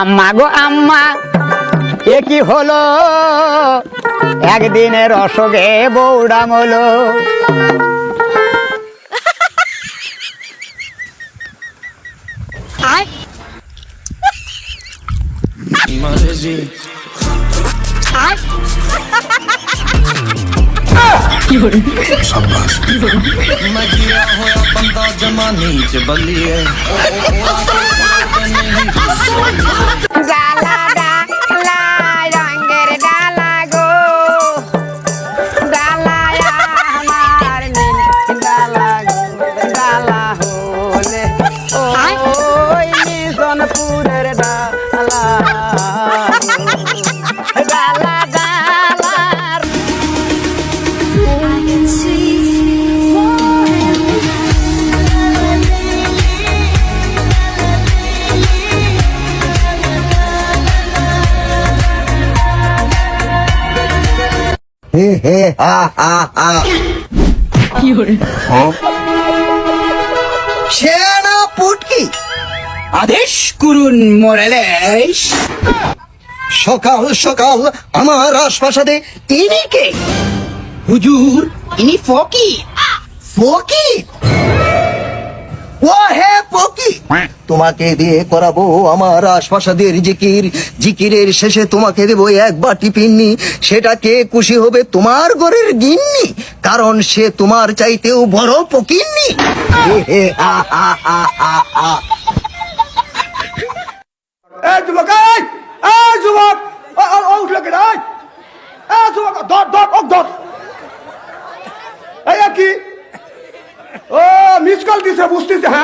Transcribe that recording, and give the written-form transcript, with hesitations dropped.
আম্মা গো আম্মা এ কি হলো, একদিনের অসুখে বউডা মলো। मैं गिरा होया बंदा जमानी च बलिए ডালা ডালা রঙের ডালা গো, ডালা আমার নীল ডালা গো, ডালা হলে ওই মিশনপুরের ডালা ডালা ডালা। হে হে হা হা হা। সেনা পুটকি, আদেশ করুন মোরালেশ। সকাল সকাল আমার রাজপ্রাসাদে ইনি কে? হুজুর, ইনি ফকির। ফকির? ও হে ফকির, তোমাকে দিয়ে করাবো আমার রাজপ্রাসাদের জিকির। জিকিরের শেষে তোমাকে দেবো এক বাটি পিন্নি। সেটা কে খুশি হবে? তোমার ঘরের গিন্নি, কারণ সে তোমার চাইতেও বড় ফকিন্নি। হে হে হা হা হা হা হা। এই যুবক, এই যুবক, উঠলে কে? এই যুবক, ধর। এই কি? ও মিস কল দিছে, বুঝতেছে। হ্যাঁ।